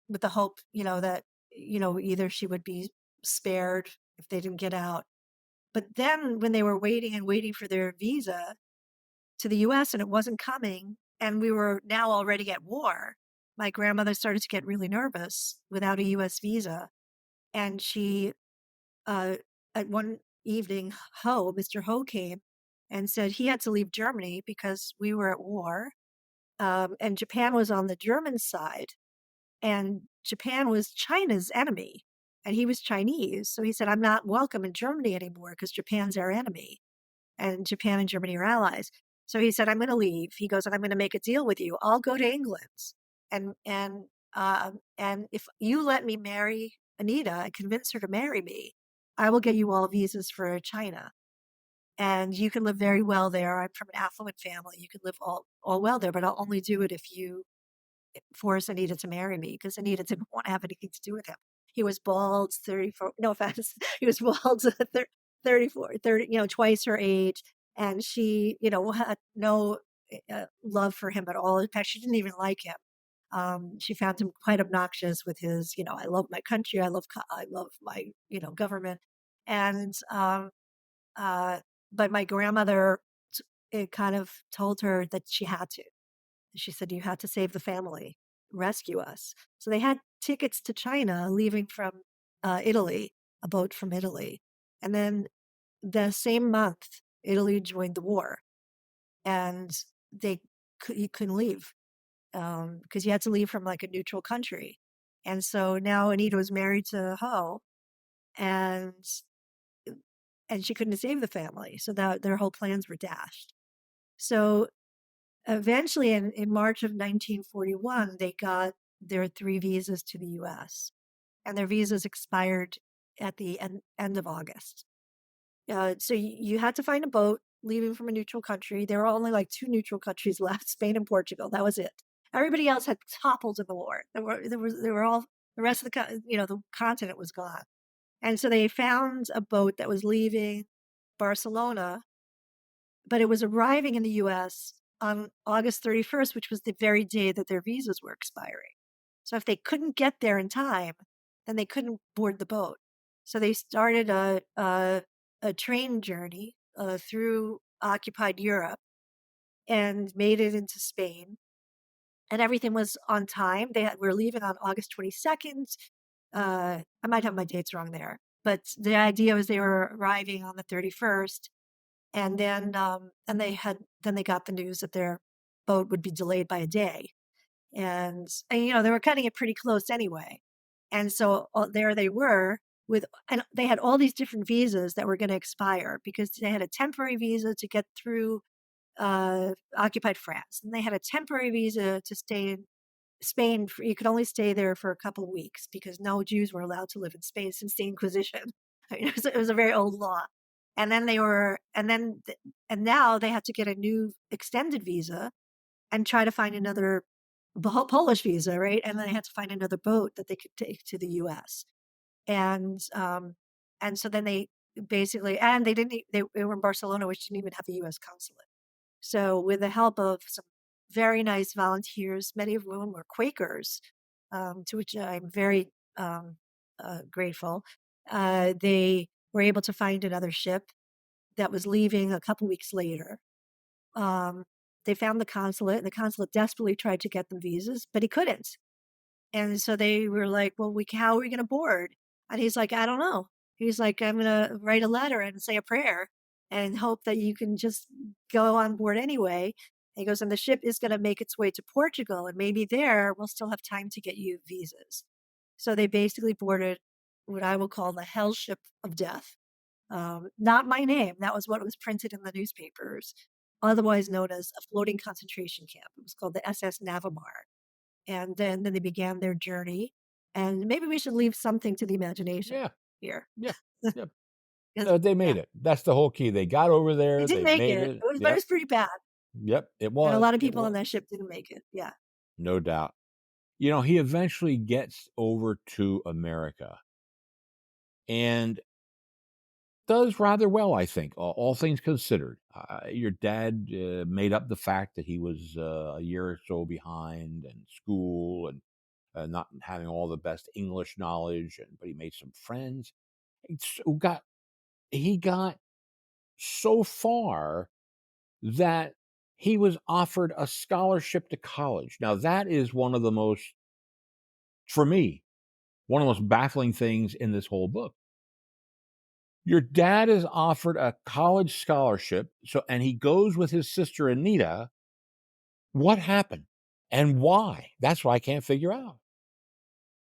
with the hope, that either she would be spared if they didn't get out. But then when they were waiting and waiting for their visa to the US and it wasn't coming, and we were now already at war, my grandmother started to get really nervous without a US visa. And she, uh, at one evening, Mr. Ho came and said he had to leave Germany because we were at war. And Japan was on the German side, and Japan was China's enemy, and he was Chinese. So he said, I'm not welcome in Germany anymore because Japan's our enemy, and Japan and Germany are allies. So he said, I'm going to leave. He goes, and I'm going to make a deal with you. I'll go to England, and and if you let me marry Anita and convince her to marry me, I will get you all visas for China, and you can live very well there. I'm from an affluent family. You could live all well there, but I'll only do it if you force Anita to marry me because Anita didn't want to have anything to do with him. He was bald, 34, no offense. He was bald, 34, 30, twice her age. And she, had no love for him at all. In fact, she didn't even like him. She found him quite obnoxious with his, I love my country. I love my, government. And, uh, but my grandmother, it kind of told her that she had to. She said, "You had to save the family, rescue us." So they had tickets to China leaving from Italy, a boat from Italy. And then the same month, Italy joined the war and you couldn't leave because you had to leave from like a neutral country. And so now Anita was married to Ho and she couldn't save the family. So that their whole plans were dashed. So eventually, in March of 1941, they got their 3 visas to the US, and their visas expired at the end of August. So you had to find a boat leaving from a neutral country. There were only like 2 neutral countries left, Spain and Portugal. That was it. Everybody else had toppled in the war. They were all the rest of the continent was gone. And so they found a boat that was leaving Barcelona, but it was arriving in the US on August 31st, which was the very day that their visas were expiring. So if they couldn't get there in time, then they couldn't board the boat. So they started a train journey through occupied Europe and made it into Spain. And everything was on time. Were leaving on August 22nd. I might have my dates wrong there, but the idea was they were arriving on the 31st, and then they got the news that their boat would be delayed by a day. And they were cutting it pretty close anyway. And so there they were and they had all these different visas that were going to expire because they had a temporary visa to get through occupied France, and they had a temporary visa to stay in Spain. You could only stay there for a couple of weeks because no Jews were allowed to live in Spain since the Inquisition. I mean, it was a very old law. And then and now they had to get a new extended visa and try to find another Polish visa, right? And then they had to find another boat that they could take to the U.S. And so then they basically, and they were in Barcelona, which didn't even have a U.S. consulate. So with the help of some very nice volunteers, many of whom were Quakers, to which I'm very grateful, they were able to find another ship that was leaving a couple weeks later. They found the consulate, and the consulate desperately tried to get them visas, but he couldn't. And so they were like, well, how are we going to board? And he's like, I don't know. He's like, I'm going to write a letter and say a prayer and hope that you can just go on board anyway. And he goes, and the ship is going to make its way to Portugal, and maybe there we'll still have time to get you visas. So they basically boarded what I will call the hell ship of death. Not my name. That was what was printed in the newspapers, otherwise known as a floating concentration camp. It was called the SS Navamar. And then they began their journey. And maybe we should leave something to the imagination Yeah, here. yeah, yeah. 'Cause They yeah, made it. That's the whole key. They got over they there. didn't They make made it. it. But it Yep, was pretty bad, yep. It and a was. lot of It people on was. that ship didn't make it. Yeah. No doubt. He eventually gets over to America and does rather well, I think, all things considered. Your dad made up the fact that he was a year or so behind in school and not having all the best English knowledge, but he made some friends. He got so far that he was offered a scholarship to college. Now, that is one of the most, for me, one of the most baffling things in this whole book. Your dad is offered a college scholarship, and he goes with his sister Anita. What happened and why? That's what I can't figure out.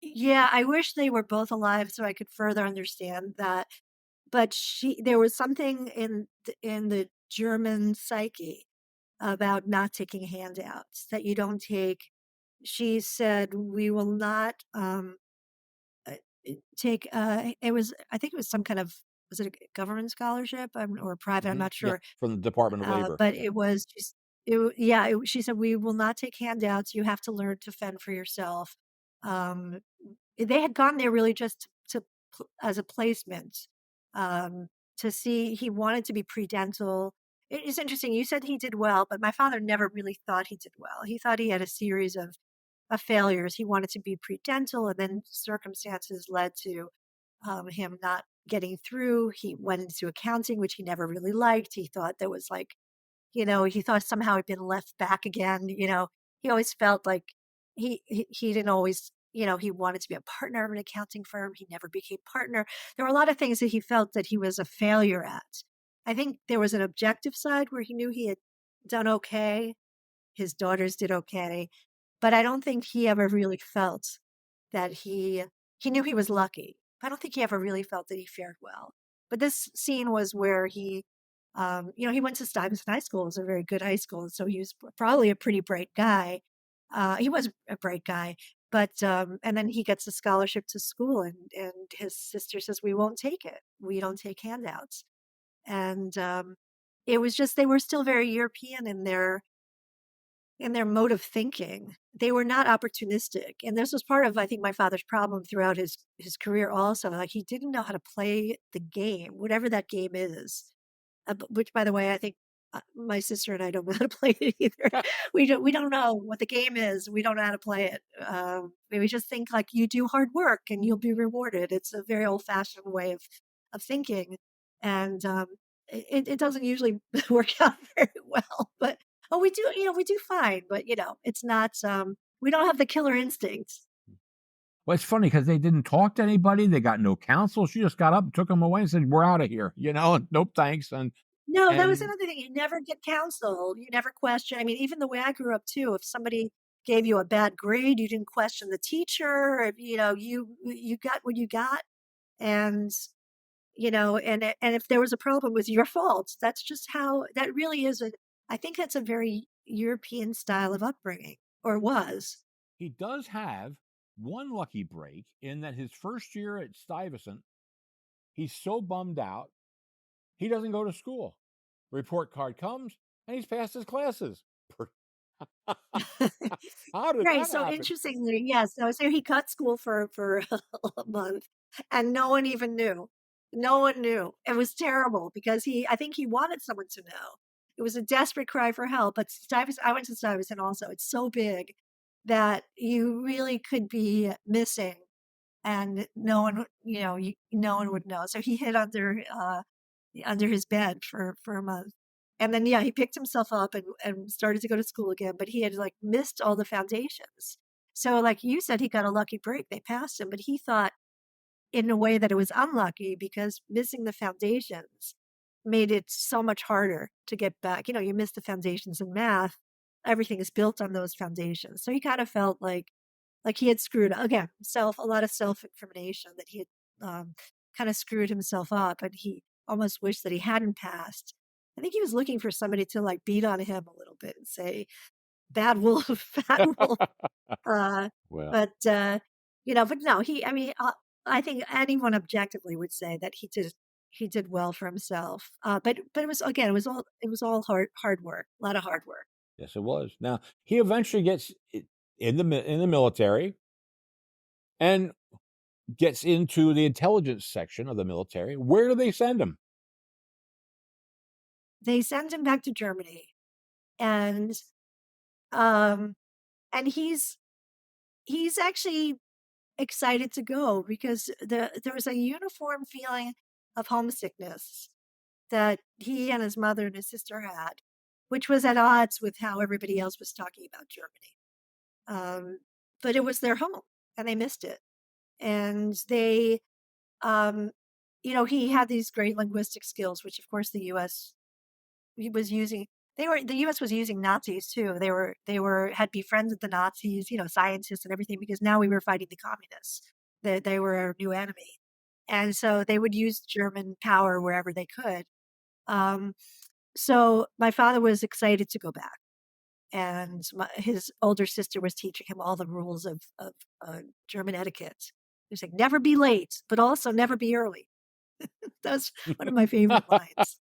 Yeah, I wish they were both alive so I could further understand that. But there was something in the German psyche about not taking handouts, that you don't take. She said, "We will not uh, take." It was, I think, it was some kind of, was it a government scholarship, or private? I'm not Yeah, sure. from the Department of Labor. But it was just, she said, "We will not take handouts. You have to learn to fend for yourself." Um, they had gone there really just as a placement, um, to see. He wanted to be pre-dental. It's interesting. You said he did well, but my father never really thought he did well. He thought he had a series of failures. He wanted to be pre-dental, and then circumstances led to him not getting through. He went into accounting, which he never really liked. He thought there was like, he thought somehow he'd been left back again. He always felt like he didn't always, he wanted to be a partner of an accounting firm. He never became partner. There were a lot of things that he felt that he was a failure at. I think there was an objective side where he knew he had done okay. His daughters did okay, but I don't think he ever really felt that he knew he was lucky. I don't think he ever really felt that he fared well. But this scene was where he went to Stuyvesant High School. It was a very good high school, and so he was probably a pretty bright guy. He was a bright guy, but and then he gets a scholarship to school, and his sister says, "We won't take it. We don't take handouts." And it was just, they were still very European in their mode of thinking. They were not opportunistic, and this was part of, I think, my father's problem throughout his career also. Like, he didn't know how to play the game, whatever that game is. Which, by the way, I think, my sister and I don't know how to play it either. We don't know what the game is. We don't know how to play it. We just think, like, you do hard work and you'll be rewarded. It's a very old-fashioned way of thinking, and it doesn't usually work out very well. But we do fine. But it's not. We don't have the killer instincts. Well, it's funny because they didn't talk to anybody. They got no counsel. She just got up, took him away, and said, "We're out of here." And nope, thanks. And No, that was and another thing. You never get counsel. You never question. I mean, even the way I grew up too, if somebody gave you a bad grade, you didn't question the teacher. If, you got what you got, and and if there was a problem, it was your fault. That's just how that really is. I think that's a very European style of upbringing, or was. he does have one lucky break in that his first year at Stuyvesant, he's so bummed out he doesn't go to school. Report card comes, and he's passed his classes. How did Right, that so happen? interestingly, yes, so he cut school for a month, and no one even knew. No one knew. It was terrible because I think he wanted someone to know. It was a desperate cry for help, but Stuyvesant, I went to Stuyvesant also. It's so big that you really could be missing, and no one, no one would know. So he hid under his bed for a month. And then, yeah, he picked himself up and started to go to school again, but he had, like, missed all the foundations. So, like you said, he got a lucky break. They passed him, but he thought in a way that it was unlucky because missing the foundations made it so much harder to get back. You miss the foundations in math, everything is built on those foundations. So he kind of felt like he had screwed again, a lot of self-incrimination, that he had kind of screwed himself up, and he almost wished that he hadn't passed. I think he was looking for somebody to, like, beat on him a little bit and say, "Bad wolf, bad wolf." Uh, Well, but no, I mean, I think anyone objectively would say that he did well for himself. But it was all hard work, a lot of hard work. yes, it was. Now he eventually gets in the military and gets into the intelligence section of the military. Where do they send him? They send him back to Germany, and um, and he's actually excited to go because there was a uniform feeling of homesickness that he and his mother and his sister had, which was at odds with how everybody else was talking about Germany. Um, but it was their home and they missed it. And they, um, he had these great linguistic skills, which of course the US he was using. The US was using Nazis too. They had befriended the Nazis, scientists and everything, because now we were fighting the communists. They were our new enemy. And so they would use German power wherever they could. Um, so my father was excited to go back, and his older sister was teaching him all the rules of German etiquette. He was like, "Never be late, but also never be early." That's one of my favorite lines.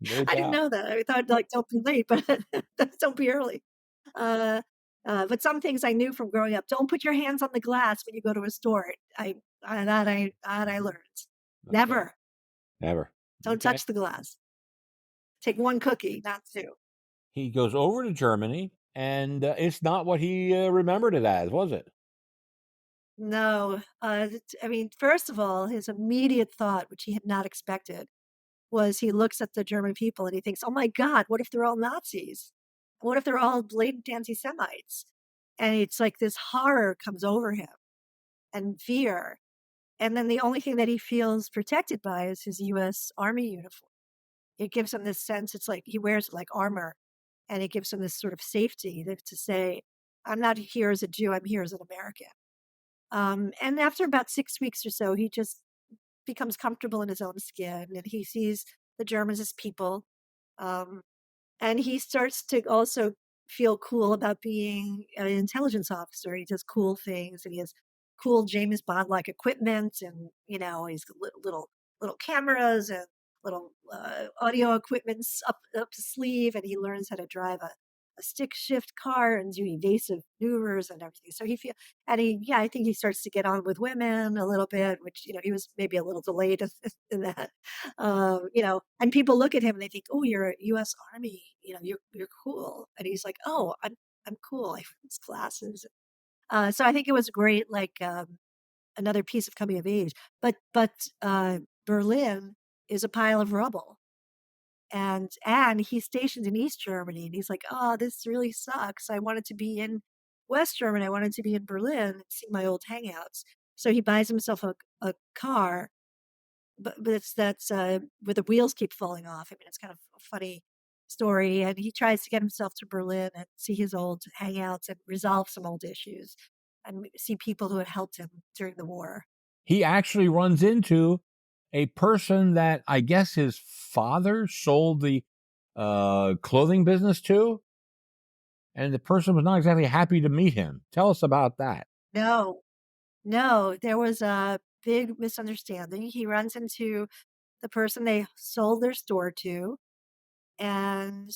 No I didn't doubt. know that. I thought, like, don't be late, but don't be early. Uh, but some things I knew from growing up. Don't put your hands on the glass when you go to a store. I learned. Okay. Never. Never. Don't Okay. touch the glass. Take one cookie, not two. He goes over to Germany, and it's not what he remembered it as, was it? No. I mean, first of all, his immediate thought, which he had not expected, was he looks at the German people and he thinks, "Oh my God, what if they're all Nazis? What if they're all blatant anti-Semites?" And it's like this horror comes over him and fear. And then the only thing that he feels protected by is his US Army uniform. It gives him this sense, it's like he wears it like armor, and it gives him this sort of safety to say, "I'm not here as a Jew, I'm here as an American." And after about 6 weeks or so, he just becomes comfortable in his own skin, and he sees the Germans as people. Um, and he starts to also feel cool about being an intelligence officer. He does cool things, and he has cool James Bond-like equipment, and he's got little cameras and little audio equipments up his sleeve, and he learns how to drive a stick shift car and do evasive maneuvers and everything. So I think he starts to get on with women a little bit, which he was maybe a little delayed in that. And people look at him and they think, "Oh, you're a U.S. Army, you're cool." And he's like, "Oh, I'm cool. I have these classes." So I think it was great, like another piece of coming of age. But Berlin is a pile of rubble, and he's stationed in East Germany, and he's like, "Oh, this really sucks. I wanted to be in West Germany. I wanted to be in Berlin and see my old hangouts." So he buys himself a car, but that's where the wheels keep falling off. I mean, it's kind of a funny story, and he tries to get himself to Berlin and see his old hangouts and resolve some old issues and see people who had helped him during the war. He actually runs into a person that I guess his father sold the clothing business to, and the person was not exactly happy to meet him. Tell us about that. No, no, there was a big misunderstanding. He runs into the person they sold their store to, and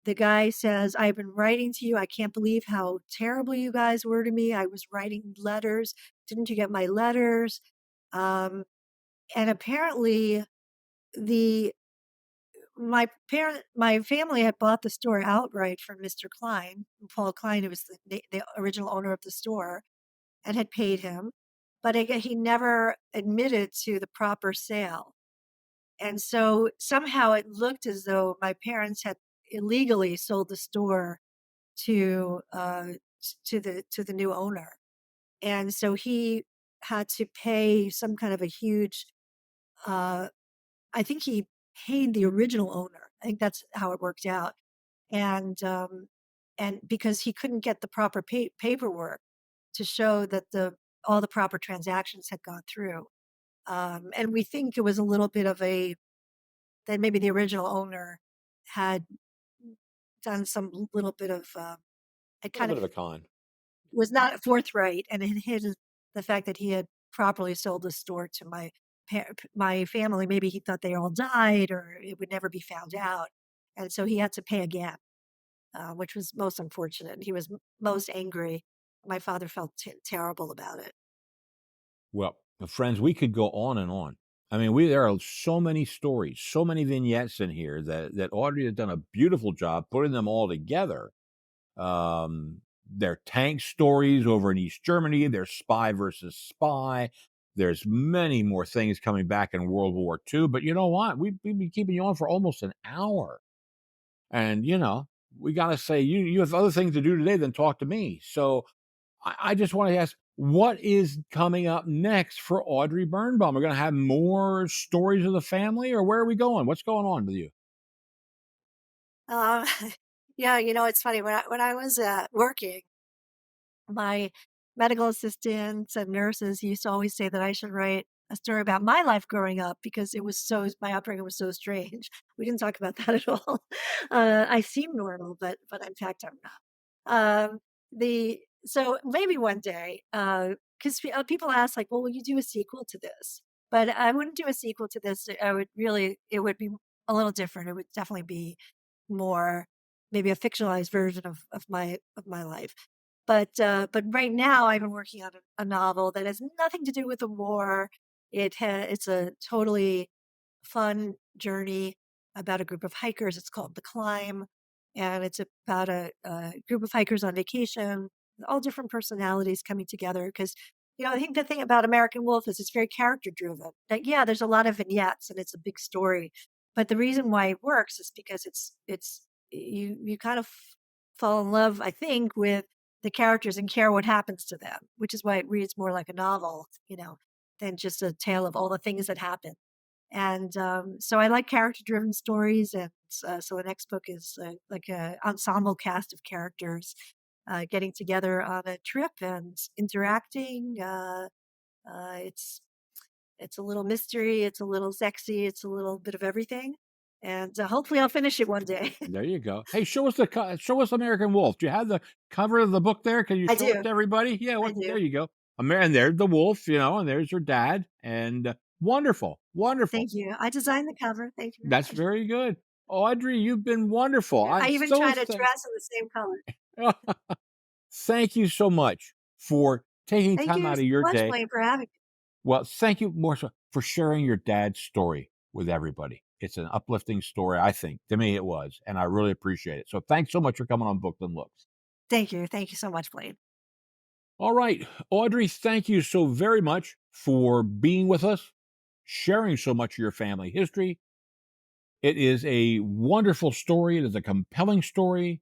the guy says, "I've been writing to you. I can't believe how terrible you guys were to me. I was writing letters. Didn't you get my letters?" Um, and apparently the my family had bought the store outright from Mr. Klein, Paul Klein, who was the original owner of the store, and had paid him, but again, he never admitted to the proper sale. And so somehow it looked as though my parents had illegally sold the store to the new owner. And so he had to pay some kind of a huge uh I think he paid the original owner. I think that's how it worked out. And because he couldn't get the proper paperwork to show that the all the proper transactions had gone through. And we think it was a little bit of a that maybe the original owner had done some little bit of it A little kind bit of of a con. was not forthright and it hid the fact that he had properly sold the store to my family. Maybe he thought they all died or it would never be found out, and so he had to pay again, which was most unfortunate. He was most angry. My father felt terrible about it. Well, friends, we could go on and on. I mean, there are so many stories, so many vignettes in here that Audrey has done a beautiful job putting them all together. Their tank stories over in East Germany, their spy versus spy, There's many more things coming back in World War II, but you know what? We've been keeping you on for almost an hour. And, we got to say, you have other things to do today than talk to me. So I just want to ask, what is coming up next for Audrey Birnbaum? We're going to have more stories of the family, or where are we going? What's going on with you? Um, yeah, it's funny when I was working, my medical assistants and nurses used to always say that I should write a story about my life growing up because my upbringing was so strange. We didn't talk about that at all. I seem normal, but in fact I'm not. The So maybe one day, because people ask like, well, will you do a sequel to this? But I wouldn't do a sequel to this. It would be a little different. It would definitely be more maybe a fictionalized version of my life. But right now I've been working on a novel that has nothing to do with the war. It's a totally fun journey about a group of hikers. It's called The Climb, and it's about a group of hikers on vacation, all different personalities coming together. Because I think the thing about American Wolf is it's very character driven. Like, yeah, there's a lot of vignettes and it's a big story, but the reason why it works is because it's you kind of fall in love, I think, with the characters and care what happens to them, which is why it reads more like a novel, than just a tale of all the things that happen. And so I like character-driven stories, and so the next book is like a ensemble cast of characters getting together on a trip and interacting. It's a little mystery, it's a little sexy, it's a little bit of everything, and hopefully I'll finish it one day. There you go. Hey, show us American Wolf. Do you have the cover of the book there? Can you I show it do, to everybody? Yeah, I there do. you go. And there's the wolf, and there's your dad, and wonderful, wonderful. Thank you. I designed the cover. Thank you very That's much. very good. Audrey, you've been wonderful. Yeah, I I'm even so tried to thankful. dress in the same color. Thank you so much for taking Thank time you out so of your much, day. Blaine, for having me. Well, thank you more so for sharing your dad's story with everybody. It's an uplifting story, I think. To me, it was, and I really appreciate it. So thanks so much for coming on Booked and Looks. Thank you. Thank you so much, Blaine. All right, Audrey, thank you so very much for being with us, sharing so much of your family history. It is a wonderful story. It is a compelling story.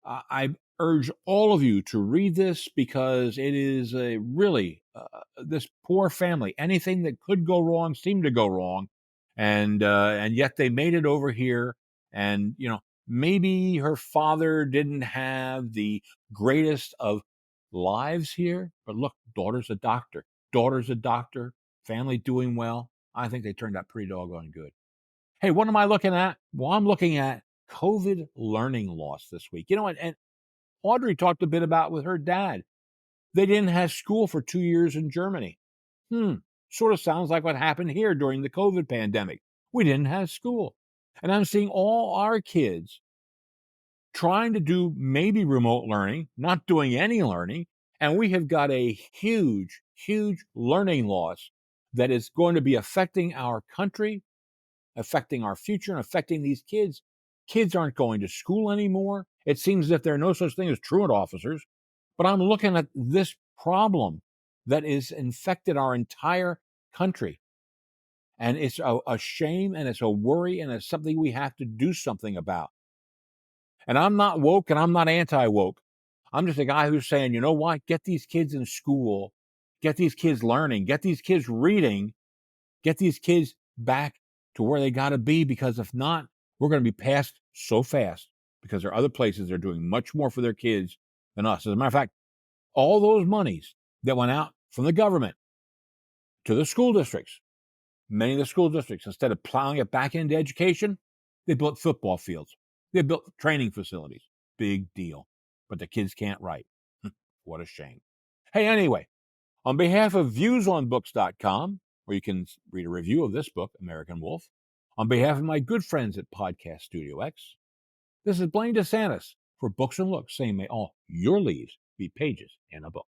I urge all of you to read this because it is a really this poor family. Anything that could go wrong seemed to go wrong, and yet they made it over here. And maybe her father didn't have the greatest of lives here, but look, daughter's a doctor, family doing well. I think they turned out pretty doggone good. Hey, what am I looking at? Well, I'm looking at COVID learning loss this week. And Audrey talked a bit about with her dad. They didn't have school for 2 years in Germany. Sort of sounds like what happened here during the COVID pandemic. We didn't have school. And I'm seeing all our kids trying to do maybe remote learning, not doing any learning. And we have got a huge, huge learning loss that is going to be affecting our country, affecting our future, and affecting these kids. Kids aren't going to school anymore. It seems as if there are no such thing as truant officers. But I'm looking at this problem that has infected our entire country. And it's a shame, and it's a worry, and it's something we have to do something about. And I'm not woke, and I'm not anti-woke. I'm just a guy who's saying, you know what? Get these kids in school, get these kids learning, get these kids reading, get these kids back to where they got to be, because if not, we're going to be passed so fast, because there are other places that are doing much more for their kids than us. As a matter of fact, all those monies that went out from the government to the school districts, many of the school districts, instead of plowing it back into education, they built football fields. They built training facilities. Big deal. But the kids can't write. What a shame. Hey, anyway, on behalf of viewsonbooks.com, where you can read a review of this book, American Wolf, on behalf of my good friends at Podcast Studio X, this is Blaine DeSantis for Books and Looks, saying may all your leaves be pages in a book.